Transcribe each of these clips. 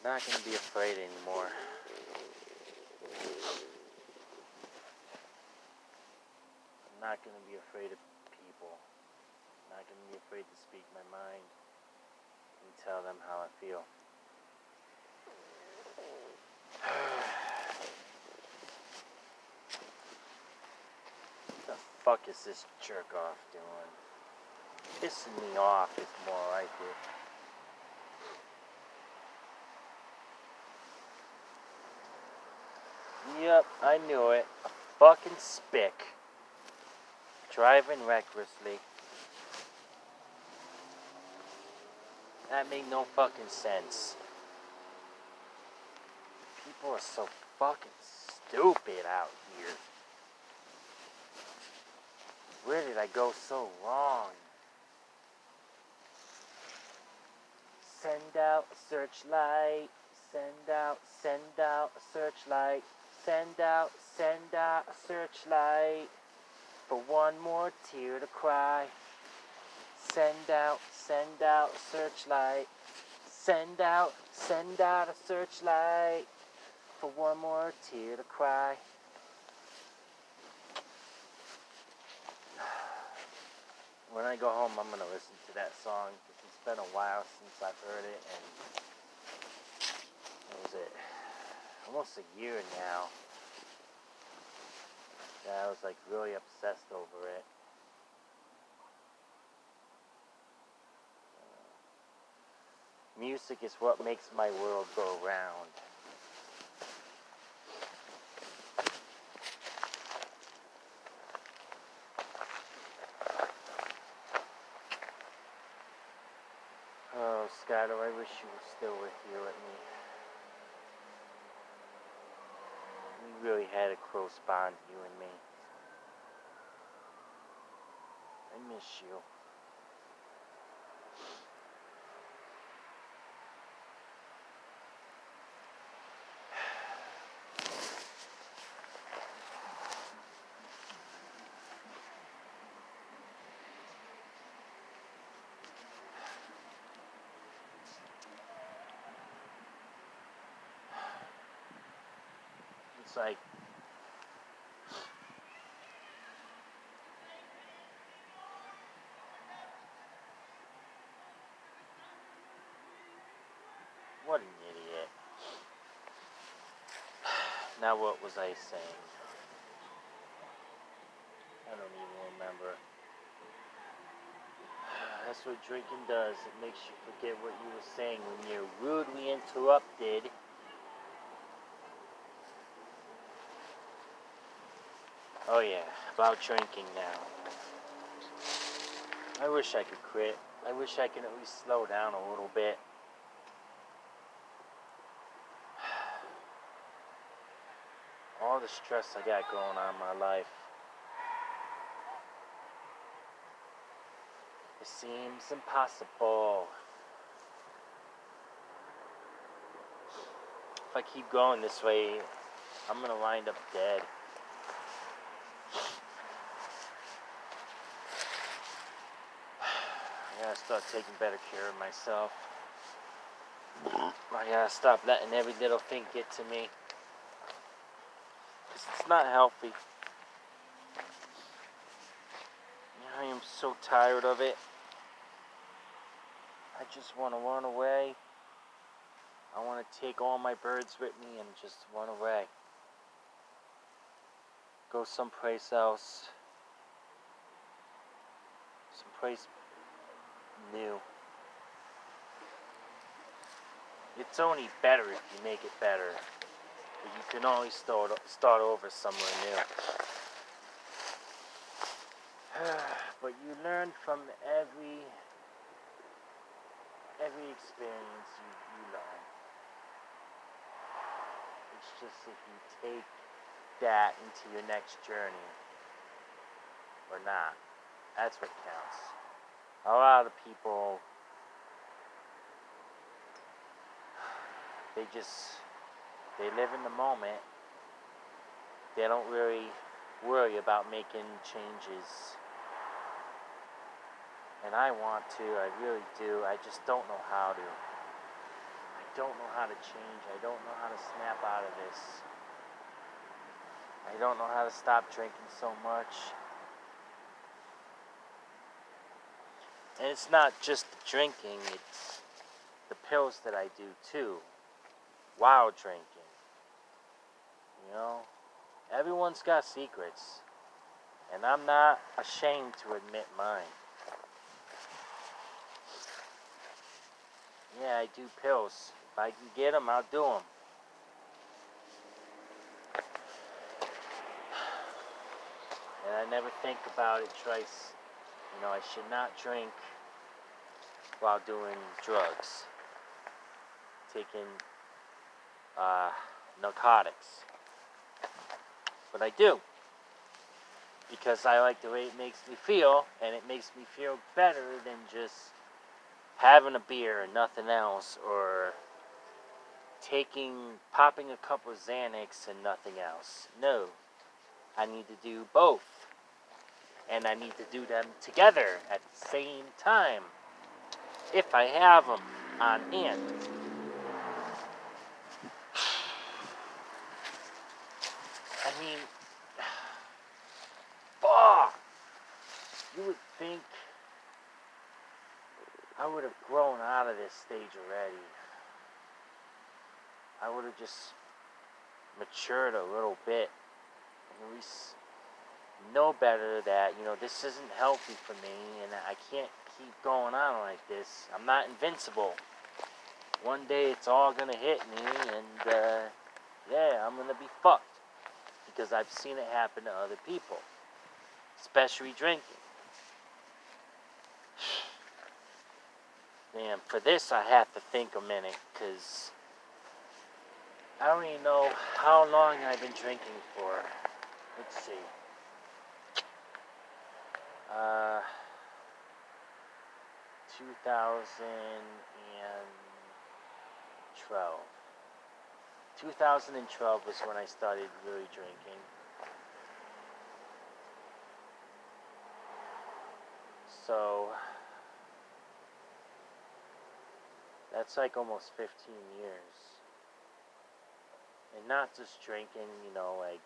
Not gonna be afraid anymore. I'm not gonna be afraid of people. I'm not gonna be afraid to speak my mind and tell them how I feel. What the fuck is this jerk off doing? Pissing me off is more like it. Yep, I knew it. A fucking spick. Driving recklessly. That made no fucking sense. People are so fucking stupid out here. Where did I go so wrong? Send out a searchlight. Send out a searchlight. Send out a searchlight. For one more tear to cry. Send out a searchlight. Send out a searchlight. For one more tear to cry. When I go home, I'm gonna listen to that song. It's been a while since I've heard it, and what was it? Almost a year now. Yeah, I was like really obsessed over it. Music is what makes my world go round. Oh, Skylar, I wish you were still here with me. We really had a close bond, you and me. I miss you. It's like what an idiot. Now what was I saying? I don't even remember. That's what drinking does. It makes you forget what you were saying when you're rudely interrupted. Oh yeah, about drinking now. I wish I could quit. I wish I could at least slow down a little bit. All the stress I got going on in my life. It seems impossible. If I keep going this way, I'm gonna wind up dead. I gotta start taking better care of myself. I gotta stop letting every little thing get to me. 'Cause it's not healthy. I am so tired of it. I just want to run away. I want to take all my birds with me and just run away. Go someplace else. Someplace new. It's only better if you make it better. But you can always start over somewhere new. But you learn from every experience you learn. It's just if you take that into your next journey or not. That's what counts. A lot of people, they live in the moment. They don't really worry about making changes. And I want to, I really do. I just don't know how to. I don't know how to change. I don't know how to snap out of this. I don't know how to stop drinking so much. And it's not just the drinking, it's the pills that I do too, while drinking. You know, everyone's got secrets, and I'm not ashamed to admit mine. Yeah, I do pills. If I can get them, I'll do them. And I never think about it twice. You know, I should not drink while doing drugs, taking narcotics. But I do, because I like the way it makes me feel, and it makes me feel better than just having a beer and nothing else, or popping a couple of Xanax and nothing else. No, I need to do both, and I need to do them together at the same time, if I have them on hand. I mean, fuck! You would think I would have grown out of this stage already. I would have just matured a little bit, and at least know better that, you know, this isn't healthy for me, and I can't keep going on like this. I'm not invincible. One day it's all gonna hit me, and yeah, I'm gonna be fucked, because I've seen it happen to other people, especially drinking. Man, for this I have to think a minute, because I don't even know how long I've been drinking for. Let's see. 2012. 2012 was when I started really drinking. So, that's like almost 15 years. And not just drinking, you know, like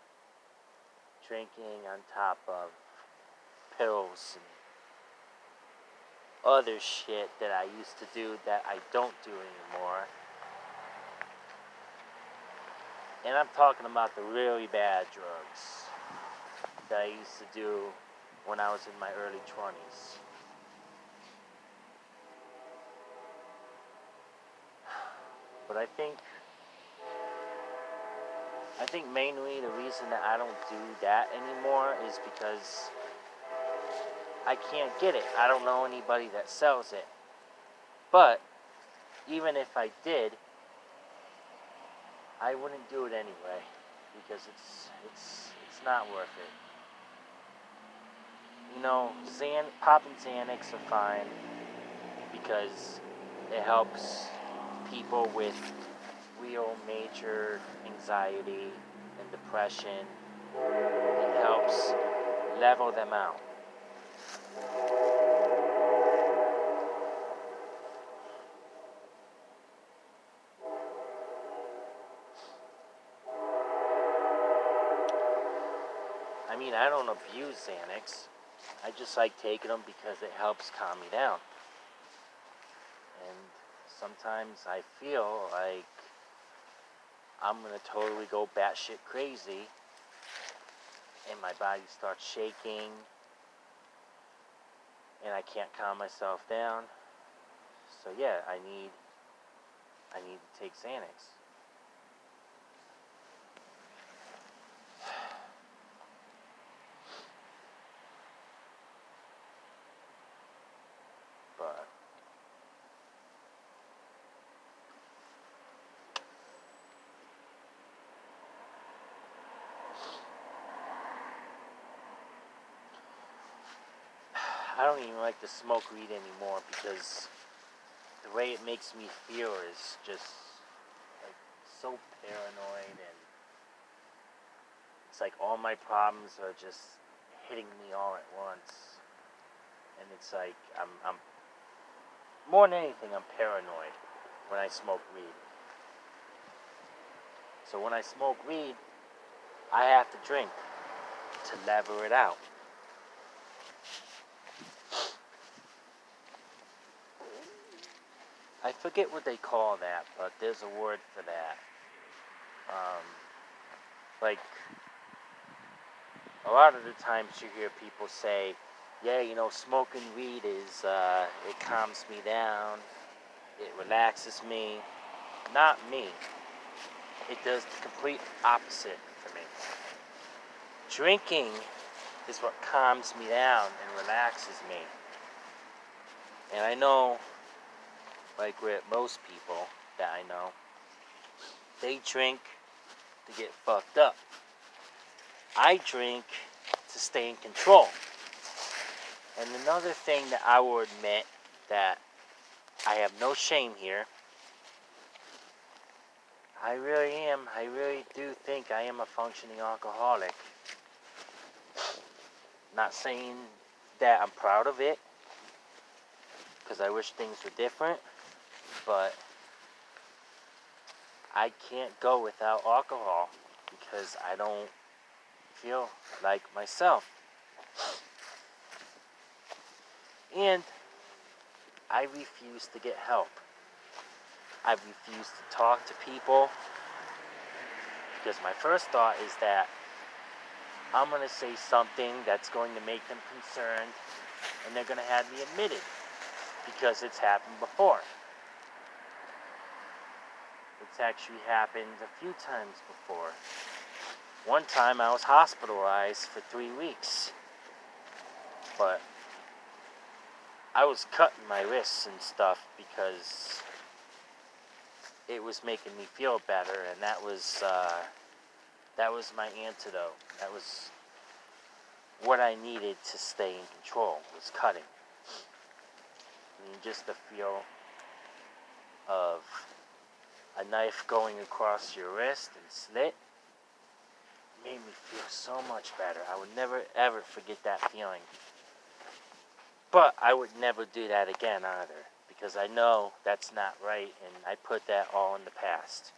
drinking on top of pills and other shit that I used to do that I don't do anymore. And I'm talking about the really bad drugs that I used to do when I was in my early 20s. But I think mainly the reason that I don't do that anymore is because I can't get it. I don't know anybody that sells it. But even if I did, I wouldn't do it anyway, because it's not worth it. You know, popping Xanax are fine because it helps people with real major anxiety and depression. It helps level them out. I mean, I don't abuse Xanax. I just like taking them because it helps calm me down. And sometimes I feel like I'm gonna totally go batshit crazy, and my body starts shaking, and I can't calm myself down. So yeah, I need to take Xanax. But I don't even like to smoke weed anymore because the way it makes me feel is just like so paranoid, and it's like all my problems are just hitting me all at once. And it's like I'm more than anything, I'm paranoid when I smoke weed. So when I smoke weed, I have to drink to lever it out. I forget what they call that, but there's a word for that. Like, a lot of the times you hear people say, yeah, smoking weed is, it calms me down, it relaxes me. Not me. It does the complete opposite for me. Drinking is what calms me down and relaxes me. And I know, like with most people that I know, they drink to get fucked up. I drink to stay in control. And another thing that I will admit that I have no shame here, I really do think I am a functioning alcoholic. Not saying that I'm proud of it, because I wish things were different, but I can't go without alcohol because I don't feel like myself. And I refuse to get help. I refuse to talk to people because my first thought is that I'm going to say something that's going to make them concerned and they're going to have me admitted because it's happened before. It's actually happened a few times before. One time I was hospitalized for 3 weeks, but I was cutting my wrists and stuff because it was making me feel better, and that was my antidote. That was what I needed to stay in control, was cutting. And just the feel of a knife going across your wrist and slit made me feel so much better. I would never ever forget that feeling. But I would never do that again either, because I know that's not right, and I put that all in the past.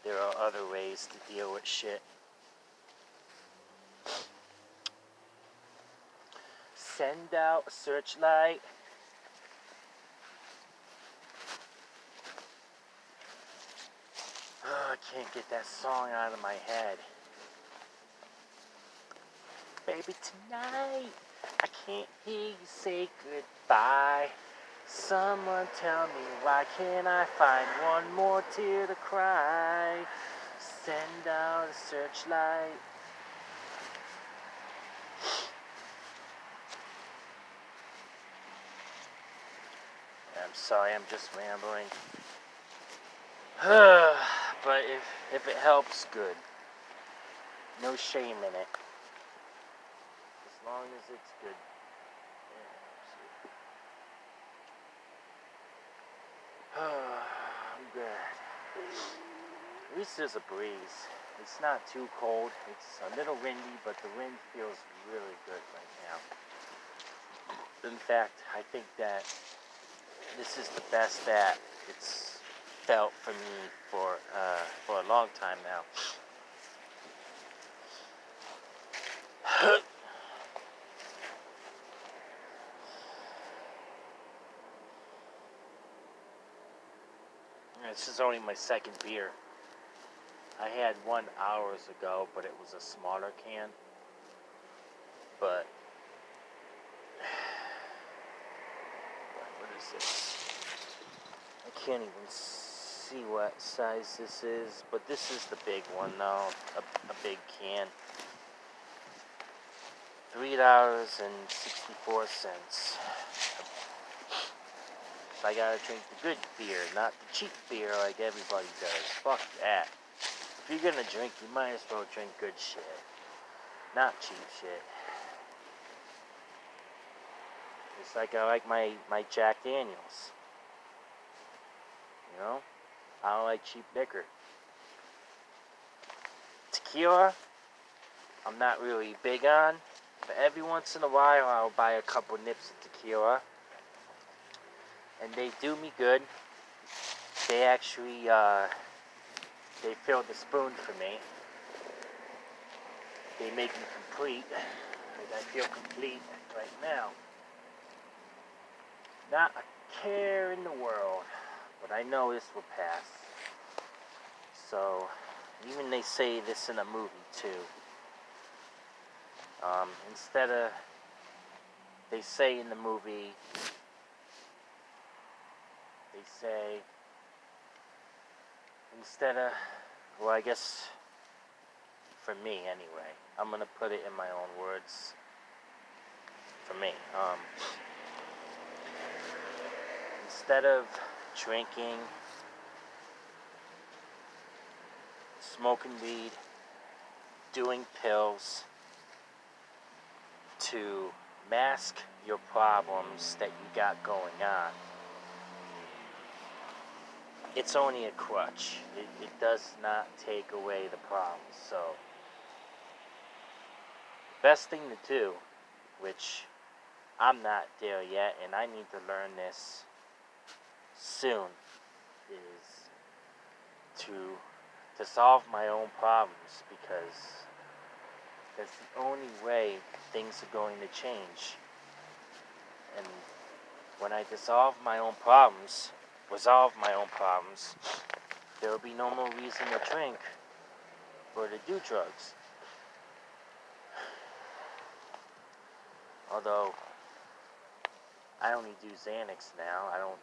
There are other ways to deal with shit. Send out a searchlight. Oh, I can't get that song out of my head. Baby, tonight I can't hear you say goodbye. Someone tell me, why can't I find one more tear to cry? Send out a searchlight. I'm sorry, I'm just rambling. But if it helps, good. No shame in it. As long as it's good. I'm good. At least there's a breeze. It's not too cold. It's a little windy, but the wind feels really good right now. In fact, I think that this is the best that it's felt for me for a long time now. This is only my second beer. I had one hours ago, but it was a smaller can. But what is this? I can't even see what size this is, but this is the big one now, a big can. $3.64. I gotta drink the good beer, not the cheap beer like everybody does. Fuck that. If you're gonna drink, you might as well drink good shit, not cheap shit. It's like I like my Jack Daniels. You know? I don't like cheap liquor. Tequila, I'm not really big on, but every once in a while I'll buy a couple nips of tequila. and they do me good. They actually, they fill the spoon for me. They make me complete. I feel complete right now. Not a care in the world, but I know this will pass. So, even they say this in a movie too. Instead of, they say in the movie, they say, instead of, well, I guess, for me anyway, I'm gonna put it in my own words. For me, instead of drinking, smoking weed, doing pills to mask your problems that you got going on, it's only a crutch. It does not take away the problem. So, best thing to do, which I'm not there yet, and I need to learn this soon, is to solve my own problems, because that's the only way things are going to change. And when I resolve my own problems, there will be no more reason to drink or to do drugs. Although, I only do Xanax now. I don't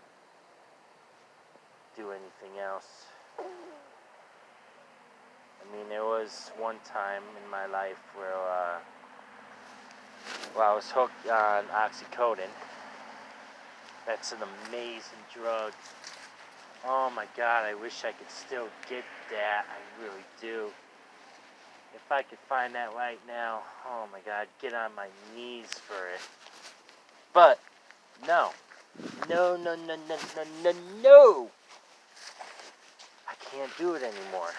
do anything else. I mean, there was one time in my life where, I was hooked on oxycodone. That's an amazing drug. Oh my God, I wish I could still get that. I really do. If I could find that right now, oh my God, get on my knees for it. But, no. No. I can't do it anymore.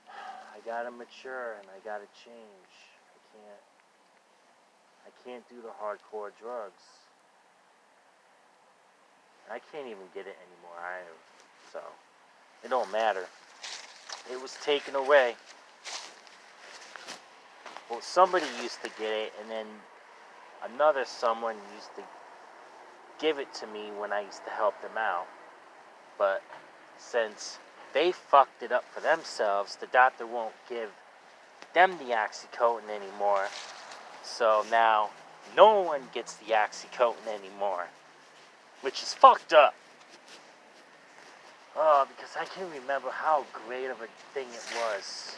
I gotta mature and I gotta change. I can't do the hardcore drugs. I can't even get it anymore either. So, it don't matter. It was taken away. Well, somebody used to get it, and then another someone used to give it to me when I used to help them out. But since they fucked it up for themselves, the doctor won't give them the oxycodone anymore. So now no one gets the oxycodone anymore, which is fucked up. Oh, because I can remember how great of a thing it was.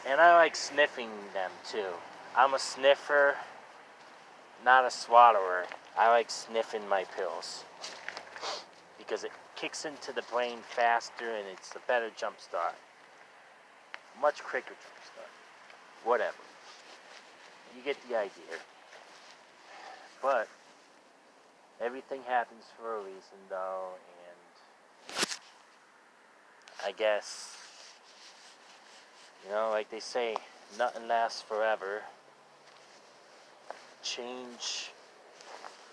And I like sniffing them too. I'm a sniffer, not a swallower. I like sniffing my pills because it kicks into the brain faster and it's a better jump start. Much quicker jump start. Whatever. You get the idea. But everything happens for a reason though, and I guess, like they say, nothing lasts forever. Change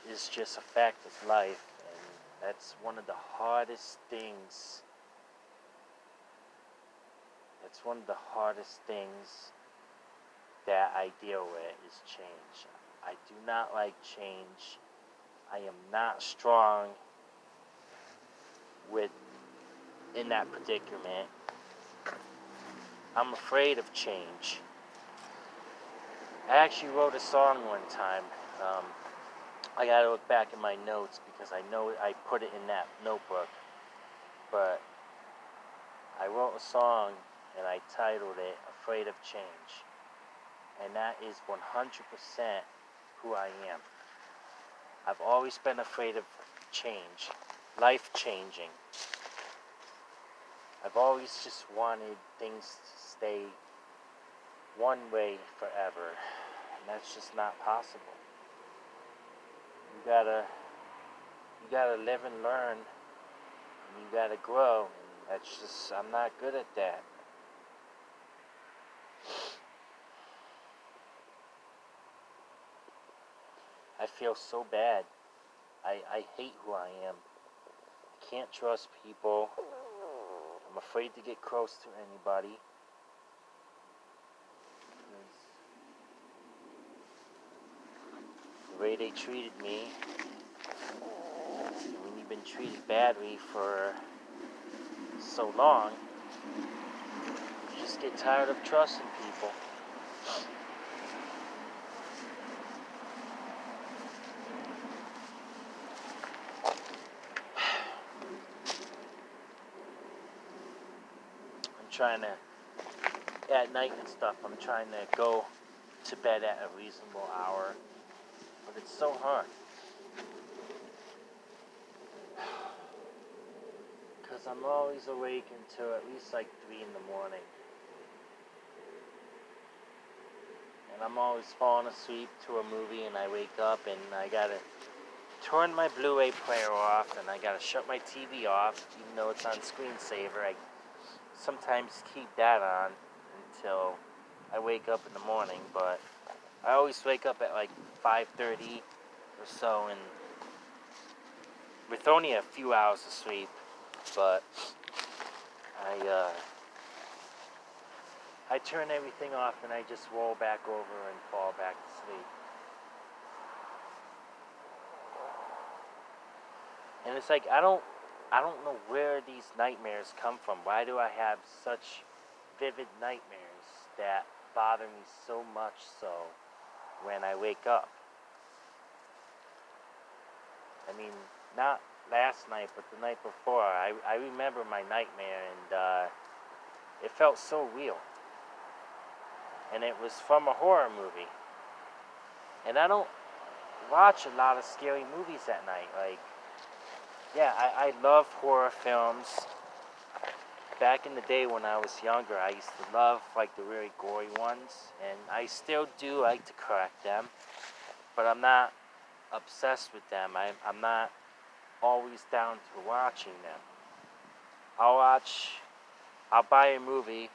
is just a fact of life, and that's one of the hardest things. That's one of the hardest things that I deal with is change. I do not like change. I am not strong in that predicament. I'm afraid of change. I actually wrote a song one time. I gotta look back in my notes because I know I put it in that notebook. But I wrote a song and I titled it Afraid of Change. And that is 100% who I am. I've always been afraid of change, life changing. I've always just wanted things to stay one way forever, and that's just not possible. You gotta live and learn, and you gotta grow, and I'm not good at that. I feel so bad. I hate who I am. I can't trust people. I'm afraid to get close to anybody. The way they treated me, when you've been treated badly for so long, you just get tired of trusting people. I'm trying to, at night and stuff, I'm trying to go to bed at a reasonable hour, but it's so hard. Because I'm always awake until at least like 3 in the morning. And I'm always falling asleep to a movie, and I wake up and I gotta turn my Blu-ray player off, and I gotta shut my TV off, even though it's on screensaver. I sometimes keep that on until I wake up in the morning, but I always wake up at like 5:30 or so, and with only a few hours of sleep, but I turn everything off and I just roll back over and fall back to sleep. And it's like I don't know where these nightmares come from. Why do I have such vivid nightmares that bother me so much so when I wake up? I mean, not last night, but the night before. I remember my nightmare, and it felt so real. And it was from a horror movie. And I don't watch a lot of scary movies at night. Like, yeah, I love horror films. Back in the day when I was younger, I used to love like the really gory ones, and I still do like to correct them, but I'm not obsessed with them. I'm not always down to watching them. I'll buy a movie,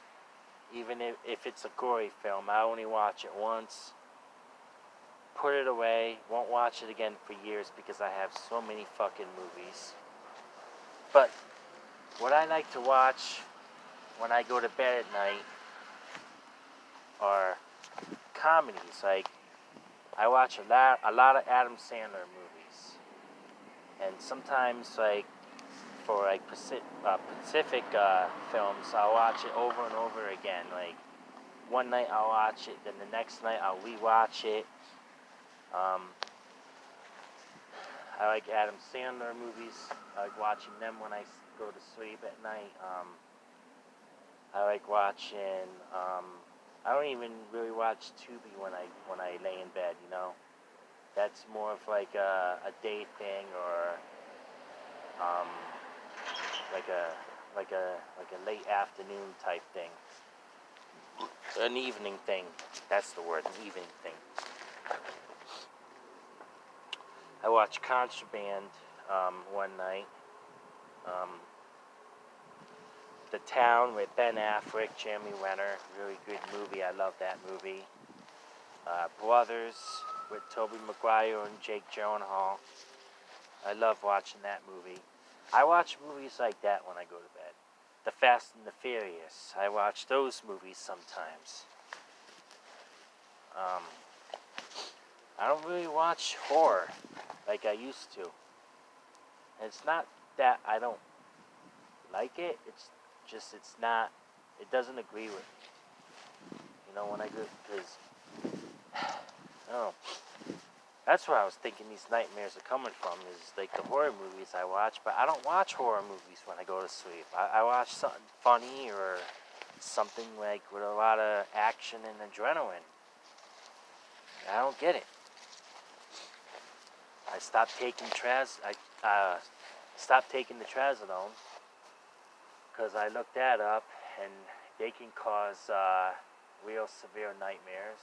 even if it's a gory film. I only watch it once, put it away, won't watch it again for years because I have so many fucking movies. But what I like to watch when I go to bed at night are comedies. Like, I watch a lot of Adam Sandler movies, and sometimes like for like Pacific films, I'll watch it over and over again. Like, one night I'll watch it, then the next night I'll rewatch it. I like Adam Sandler movies. I like watching them when I go to sleep at night. I like watching. I don't even really watch Tubi when I lay in bed. You know, that's more of like a day thing, or like a late afternoon type thing, an evening thing. That's the word, an evening thing. I watched Contraband one night. The Town with Ben Affleck, Jeremy Renner, really good movie. I love that movie. Brothers with Tobey Maguire and Jake Gyllenhaal. I love watching that movie. I watch movies like that when I go to bed. The Fast and the Furious. I watch those movies sometimes. I don't really watch horror like I used to. And it's not that I don't like it. It's just it doesn't agree with me. You know, when I go, because, oh, that's where I was thinking these nightmares are coming from, is like the horror movies I watch, but I don't watch horror movies when I go to sleep. I watch something funny or something like with a lot of action and adrenaline. I don't get it. I stopped taking stopped taking the trazodone because I looked that up, and they can cause real severe nightmares,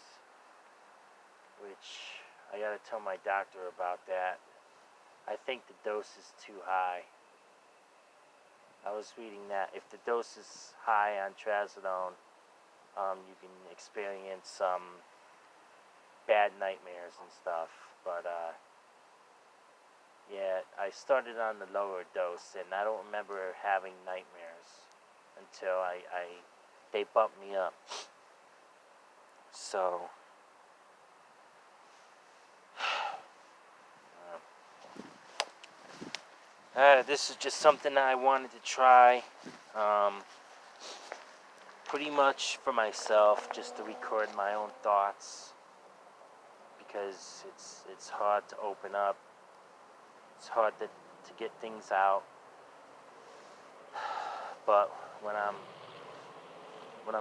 which I gotta tell my doctor about that. I think the dose is too high. I was reading that if the dose is high on trazodone, you can experience bad nightmares. nightmares and stuff. But yeah, I started on the lower dose, and I don't remember having nightmares until they bumped me up. So this is just something that I wanted to try, pretty much for myself, just to record my own thoughts, because it's hard to open up. It's hard to get things out. But when I'm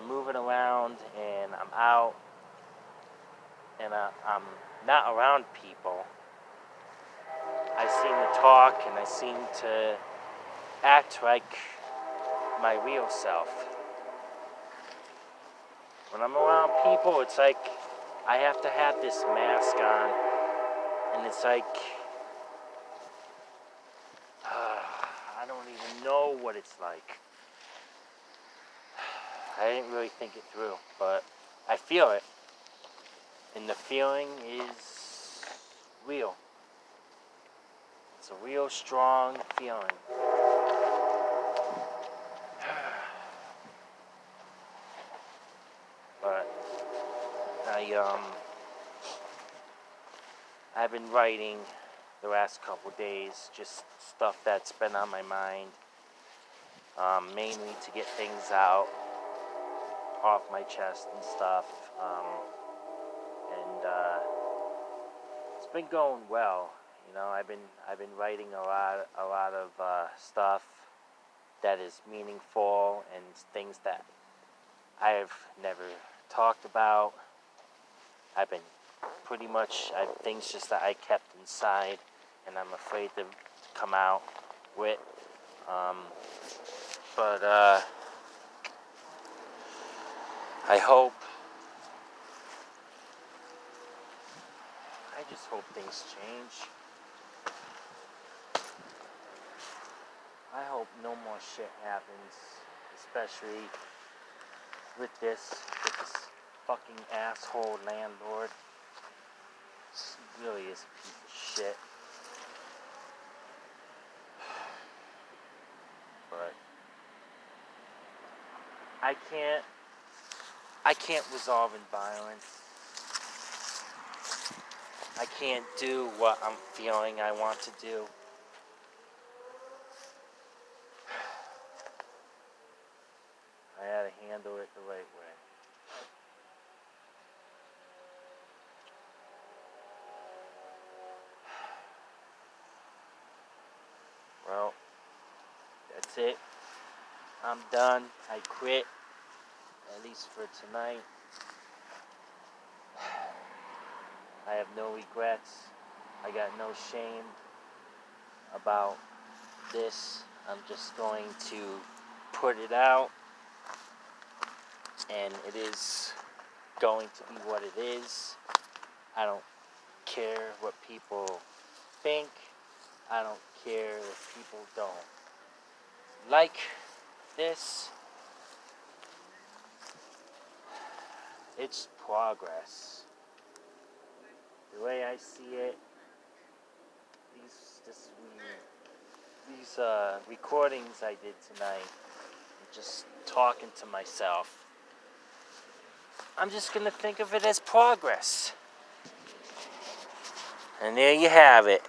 moving around and I'm out and I'm not around people, I seem to talk and I seem to act like my real self. When I'm around people, it's like I have to have this mask on, and it's like I don't even know what it's like. I didn't really think it through, but I feel it, and the feeling is real. It's a real strong feeling. But I've been writing the last couple days, just stuff that's been on my mind, mainly to get things out off my chest and stuff, and it's been going well. You know, I've been writing a lot of stuff that is meaningful and things that I've never talked about. I've been things just that I kept inside, and I'm afraid to come out with. But I just hope things change. I hope no more shit happens, especially with this fucking asshole landlord. This really is a piece of shit. But I can't resolve in violence. I can't do what I'm feeling I want to do. I had to handle it the right way. Well, that's it. I'm done. I quit. At least for tonight. I have no regrets. I got no shame about this. I'm just going to put it out, and it is going to be what it is. I don't care what people think. I don't care if people don't like this. It's progress. The way I see it, these recordings I did tonight, I'm just talking to myself. I'm just gonna think of it as progress. And there you have it.